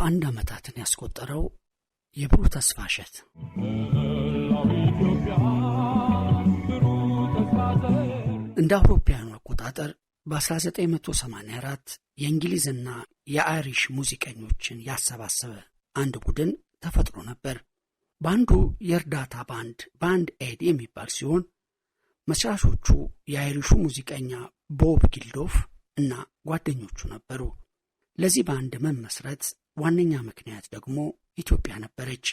41 ዓመታትን ያስቆጠረው የብሩህ ተስፋ እሸት እንደ አውሮፓውያኑ አቆጣጠር በ1984 የእንግሊዝና የአይሪሽ ሙዚቀኞችን ያሰባሰበ አንድ ቡድን ተፈጥሮ ነበር። ባንዱ የእርዳታ ባንድ ኤድ የሚባል ሲሆን መስራቾቹ የአይሪሹ ሙዚቀኛ ቦብ ጊልዶፍ እና ጓደኞቹ ነበሩ። ለዚህ ባንድ መመስረት ዋነኛ ምክንያት ደግሞ ኢትዮጵያ ነበረች።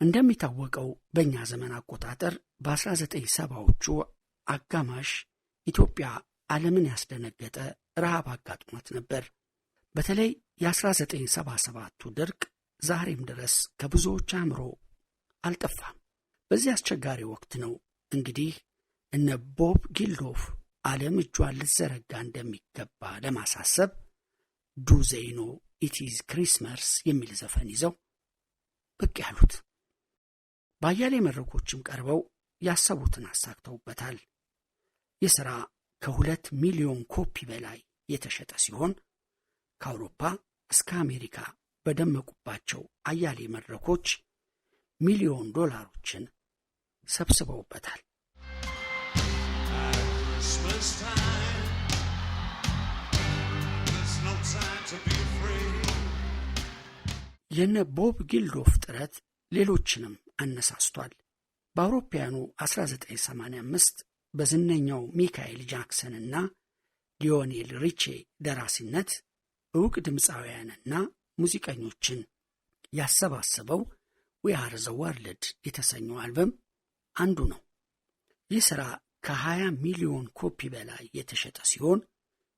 እንደሚታወቀው በእኛ ዘመን አቆጣጠር በ1970ዎቹ አጋማሽ ኢትዮጵያ ዓለምን ያስደነገጠ ረሃብ አጋጥሟት ነበር። በተለይ የ1977ቱ ድርቅ ዛሬም ድረስ ከብዙዎች አእምሮ አልጠፋም። በዚህ አስቸጋሪ ወቅት ነው እንግዲህ እነ ቦብ ጊልዶፍ ዓለም እጇን ልትዘረጋ እንደሚገባ ለማሳሰብ ዱ ዜይ ኖው ኢት ኢዝ ክሪስመስ የሚል ዘፈን ይዘው ብቅ ያሉት። በአያሌ መድረኮችም ቀርበው ያሰቡትን አሳክተውበታል። ይህ ሥራ ከ2 ሚሊዮን ኮፒ በላይ የተሸጠ ሲሆን ከአውሮፓ እስከ አሜሪካ በደመቁባቸው አያሌ መድረኮች ሚሊዮን ዶላሮችን ሰብስበውበታል። የነ ቦብ ጊልዶፍ ጥረት ሌሎችንም አነሳስቷል። በአውሮፓውያኑ 1985 በዝነኛው ሚካኤል ጃክሰንና ሊዮኔል ሪቼ ደራሲነት ዕውቅ ድምፃውያንና ሙዚቀኞችን ያሰባሰበው ዊ አር ዘ ወርልድ የተሰኘው አልበም አንዱ ነው። ይህ ሥራ ከ20 ሚሊዮን ኮፒ በላይ የተሸጠ ሲሆን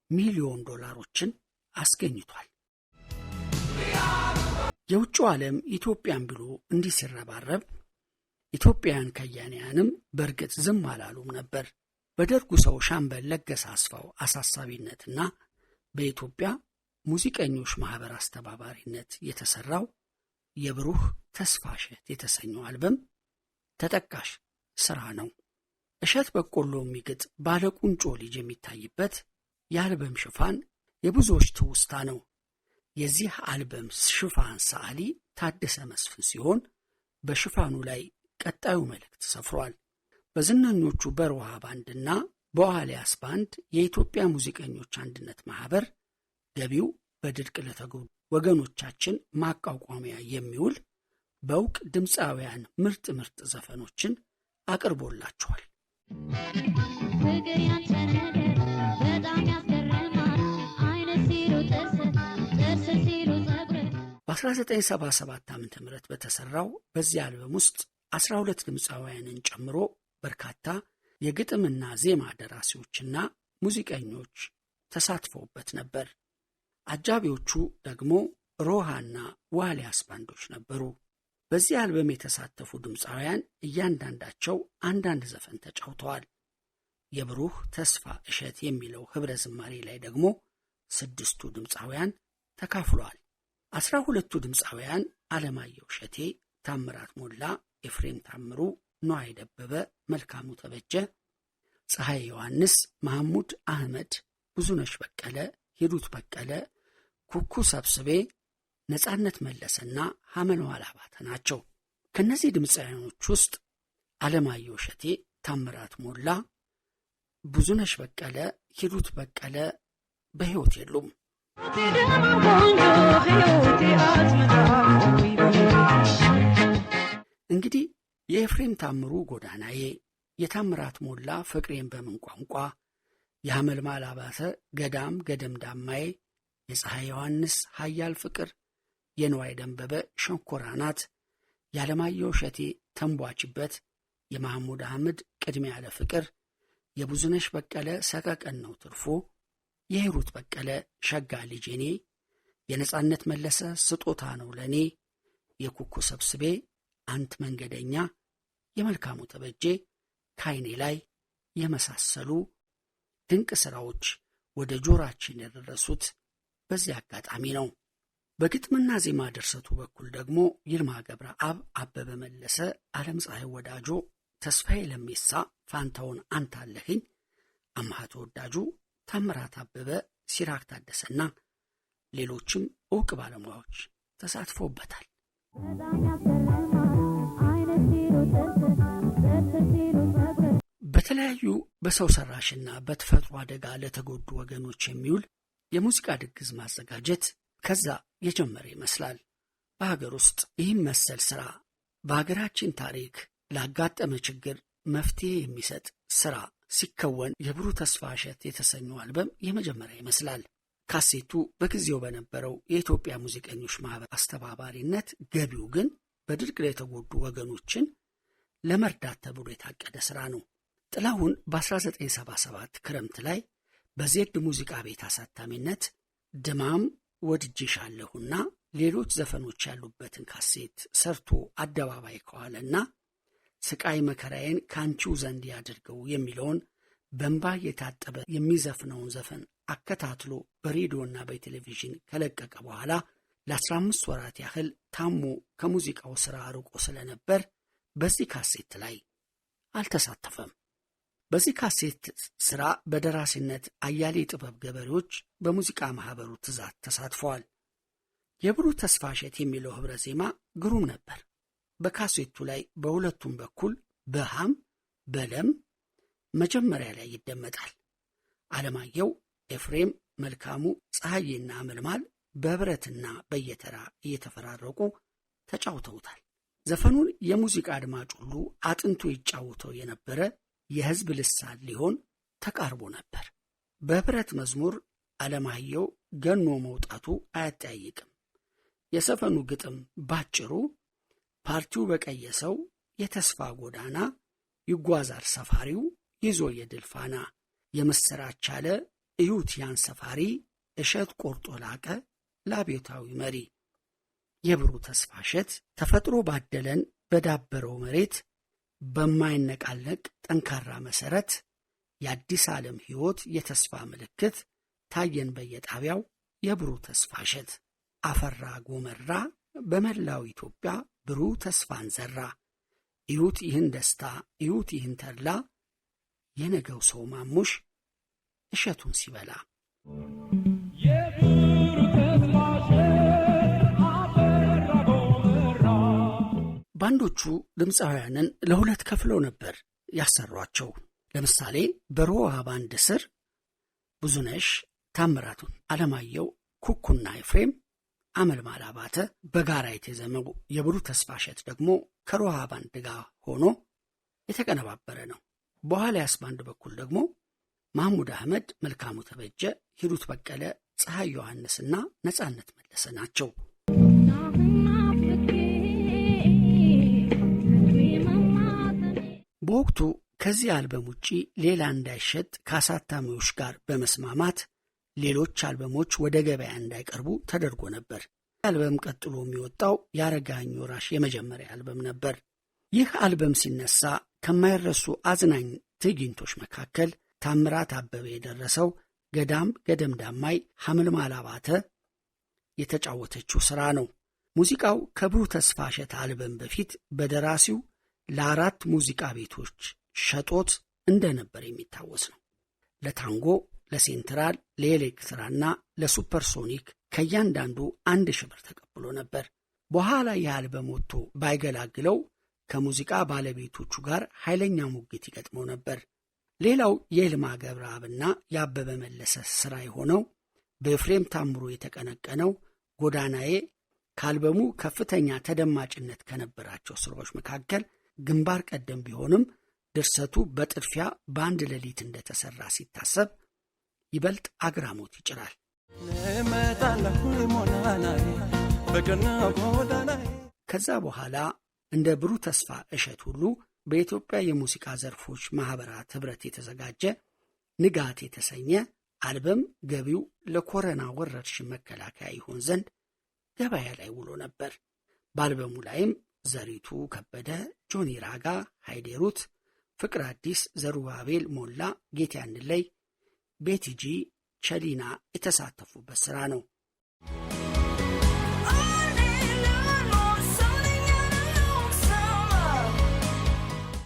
ሚሊዮን ዶላሮችን አስገኝቷል። የውጭው ዓለም ኢትዮጵያን ብሎ እንዲህ ሲረባረብ ኢትዮጵያውያን ከያንያንም በእርግጥ ዝም አላሉም ነበር። በደርጉ ሰው ሻምበል ለገሰ አስፋው አሳሳቢነትና በኢትዮጵያ ሙዚቀኞች ማህበር አስተባባሪነት የተሰራው የብሩህ ተስፋ እሸት የተሰኘው አልበም ተጠቃሽ ሥራ ነው። እሸት በቆሎ የሚግጥ ባለቁንጮ ልጅ የሚታይበት የአልበም ሽፋን የብዙዎች ትውስታ ነው። የዚህ አልበም ሽፋን ሰዓሊ ታደሰ መስፍን ሲሆን በሽፋኑ ላይ ቀጣዩ መልእክት ሰፍሯል። በዝነኞቹ በሮሃ ባንድና በዋልያስ ባንድ የኢትዮጵያ ሙዚቀኞች አንድነት ማህበር ገቢው በድርቅ ለተጎዱ ወገኖቻችን ማቋቋሚያ የሚውል በዕውቅ ድምፃውያን ምርጥ ዘፈኖችን አቅርቦላቸዋል። በ1977 ዓ.ም በተሰራው በዚህ አልበም ውስጥ 12 ድምፃውያንን ጨምሮ በርካታ የግጥምና ዜማ ደራሲዎችና ሙዚቀኞች ተሳትፈውበት ነበር። አጃቢዎቹ ደግሞ ሮሃና ዋልያስ ባንዶች ነበሩ። በዚህ አልበም የተሳተፉ ድምፃውያን እያንዳንዳቸው አንዳንድ ዘፈን ተጫውተዋል። የብሩህ ተስፋ እሸት የሚለው ኅብረ ዝማሬ ላይ ደግሞ 6ቱ ድምፃውያን ተካፍለዋል። 12ቱ ድምፃውያን አለማየሁ እሸቴ፣ ታምራት ሞላ፣ ኤፍሬም ታምሩ፣ ነዋይ ደበበ፣ መልካሙ ተበጀ፣ ፀሐይ ዮሐንስ፣ መሐሙድ አህመድ፣ ብዙነሽ በቀለ፣ ሂሩት በቀለ፣ ኩኩ ሰብስቤ፣ ነጻነት መለሰና ሐመልማል አባተ ናቸው። ከነዚህ ድምፃውያኖች ውስጥ አለማየሁ እሸቴ፣ ታምራት ሞላ፣ ብዙነሽ በቀለ፣ ሂሩት በቀለ በሕይወት የሉም። እንግዲህ የኤፍሬም ታምሩ ጎዳናዬ፣ የታምራት ሞላ ፍቅሬን በምን ቋንቋ፣ የሐመልማል አባተ ገዳም ገደምዳማዬ፣ የፀሐይ ዮሐንስ ኃያል ፍቅር፣ የነዋይ ደንበበ ሸንኮራ ናት፣ የዓለማየሁ እሸቴ ተንቧችበት፣ የመሐሙድ አህመድ ቅድሚያ ለፍቅር፣ የብዙነሽ በቀለ ሰቀቀን ነው ትርፎ፣ የሂሩት በቀለ ሸጋ ልጄኔ፣ የነጻነት መለሰ ስጦታ ነው ለኔ፣ የኩኩ ሰብስቤ አንት መንገደኛ፣ የመልካሙ ተበጄ ካይኔ ላይ የመሳሰሉ ድንቅ ሥራዎች ወደ ጆሮአችን የደረሱት በዚህ አጋጣሚ ነው። በግጥምና ዜማ ድርሰቱ በኩል ደግሞ ይልማ ገብረአብ፣ አበበ መለሰ፣ ዓለም ፀሐይ ወዳጆ፣ ተስፋዬ ለሜሳ፣ ፋንታውን አንታለህኝ፣ አምሃ ተወዳጁ፣ ታምራት አበበ፣ ሲራክ ታደሰና ሌሎችም ዕውቅ ባለሙያዎች ተሳትፎበታል። በተለያዩ በሰው ሰራሽና በተፈጥሮ አደጋ ለተጎዱ ወገኖች የሚውል የሙዚቃ ድግስ ማዘጋጀት ከዛ የጀመረ ይመስላል። በሀገር ውስጥ ይህም መሰል ስራ በሀገራችን ታሪክ ላጋጠመ ችግር መፍትሄ የሚሰጥ ስራ ሲከወን የብሩህ ተስፋ እሸት የተሰኘው አልበም የመጀመሪያ ይመስላል። ካሴቱ በጊዜው በነበረው የኢትዮጵያ ሙዚቀኞች ማህበር አስተባባሪነት፣ ገቢው ግን በድርቅ ላይ የተጎዱ ወገኖችን ለመርዳት ተብሎ የታቀደ ስራ ነው። ጥላሁን በ1977 ክረምት ላይ በዜድ ሙዚቃ ቤት አሳታሚነት ድማም፣ ወድጄሻለሁና ሌሎች ዘፈኖች ያሉበትን ካሴት ሰርቶ አደባባይ ከዋለና ስቃይ መከራዬን ካንቺው ዘንድ ያድርገው የሚለውን በእንባ የታጠበ የሚዘፍነውን ዘፈን አከታትሎ በሬዲዮና በቴሌቪዥን ከለቀቀ በኋላ ለ15 ወራት ያህል ታሞ ከሙዚቃው ሥራ ርቆ ስለነበር በዚህ ካሴት ላይ አልተሳተፈም። በዚህ ካሴት ሥራ በደራሲነት አያሌ ጥበብ ገበሬዎች በሙዚቃ ማኅበሩ ትእዛዝ ተሳትፈዋል። የብሩህ ተስፋ እሸት የሚለው ኅብረ ዜማ ግሩም ነበር። በካሴቱ ላይ በሁለቱም በኩል በሃም በለም መጀመሪያ ላይ ይደመጣል። አለማየሁ፣ ኤፍሬም፣ መልካሙ፣ ፀሐዬና መልማል በህብረትና በየተራ እየተፈራረቁ ተጫውተውታል። ዘፈኑን የሙዚቃ አድማጭ ሁሉ አጥንቶ ይጫወተው የነበረ የህዝብ ልሳን ሊሆን ተቃርቦ ነበር። በህብረት መዝሙር አለማየሁ ገኖ መውጣቱ አያጠያይቅም። የዘፈኑ ግጥም ባጭሩ ፓርቲው በቀየሰው የተስፋ ጎዳና ይጓዛል ሰፋሪው ይዞ የድል ፋና፣ የምስራች አለ እዩት ያን ሰፋሪ፣ እሸት ቆርጦ ላቀ ለአብዮታዊ መሪ። የብሩህ ተስፋ እሸት ተፈጥሮ ባደለን በዳበረው መሬት በማይነቃነቅ ጠንካራ መሰረት የአዲስ ዓለም ሕይወት የተስፋ ምልክት ታየን በየጣቢያው የብሩህ ተስፋ እሸት። አፈራ ጎመራ በመላው ኢትዮጵያ ብሩህ ተስፋን ዘራ፣ እዩት ይህን ደስታ እዩት ይህን ተድላ፣ የነገው ሰው ማሙሽ እሸቱን ሲበላ። ባንዶቹ ድምፃውያንን ለሁለት ከፍለው ነበር ያሰሯቸው። ለምሳሌ በሮሃ ባንድ ስር ብዙነሽ ታምራቱን፣ አለማየሁ፣ ኩኩና ኤፍሬም፣ አመልማል አባተ በጋራ የተዘመው የብሩህ ተስፋ እሸት ደግሞ ከሮሃ ባንድ ጋር ሆኖ የተቀነባበረ ነው። በኋላያስ ባንድ በኩል ደግሞ ማህሙድ አህመድ፣ መልካሙ ተበጀ፣ ሂሩት በቀለ፣ ፀሐይ ዮሐንስና ነጻነት መለሰ ናቸው። በወቅቱ ከዚህ አልበም ውጪ ሌላ እንዳይሸጥ ከአሳታሚዎች ጋር በመስማማት ሌሎች አልበሞች ወደ ገበያ እንዳይቀርቡ ተደርጎ ነበር። አልበም ቀጥሎ የሚወጣው የአረጋኸኝ ወራሽ የመጀመሪያ አልበም ነበር። ይህ አልበም ሲነሳ ከማይረሱ አዝናኝ ትዕይንቶች መካከል ታምራት አበበ የደረሰው ገዳም ገደምዳማይ ሐመልማል አባተ የተጫወተችው ሥራ ነው። ሙዚቃው ከብሩህ ተስፋ እሸት አልበም በፊት በደራሲው ለ4 ሙዚቃ ቤቶች ሸጦት እንደነበር የሚታወስ ነው። ለታንጎ፣ ለሴንትራል፣ ለኤሌክትራና ለሱፐርሶኒክ ከእያንዳንዱ 1,000 ብር ተቀብሎ ነበር። በኋላ የአልበም ወጥቶ ባይገላግለው ከሙዚቃ ባለቤቶቹ ጋር ኃይለኛ ሙግት ይገጥመው ነበር። ሌላው የይልማ ገብረአብና የአበበ መለሰ ሥራ የሆነው በኤፍሬም ታምሩ የተቀነቀነው ጎዳናዬ ከአልበሙ ከፍተኛ ተደማጭነት ከነበራቸው ሥራዎች መካከል ግንባር ቀደም ቢሆንም ድርሰቱ በጥድፊያ በአንድ ሌሊት እንደተሰራ ሲታሰብ ይበልጥ አግራሞት ይጭራል። ከዛ በኋላ እንደ ብሩህ ተስፋ እሸት ሁሉ በኢትዮጵያ የሙዚቃ ዘርፎች ማኅበራት ኅብረት የተዘጋጀ ንጋት የተሰኘ አልበም ገቢው ለኮረና ወረርሽኝ መከላከያ ይሆን ዘንድ ገበያ ላይ ውሎ ነበር። በአልበሙ ላይም ዘሪቱ ከበደ፣ ጆኒ ራጋ፣ ሃይዴሩት፣ ፍቅር አዲስ፣ ዘሩባቤል ሞላ፣ ጌታ ያንለይ፣ ቤቲጂ፣ ቸሊና የተሳተፉበት ሥራ ነው።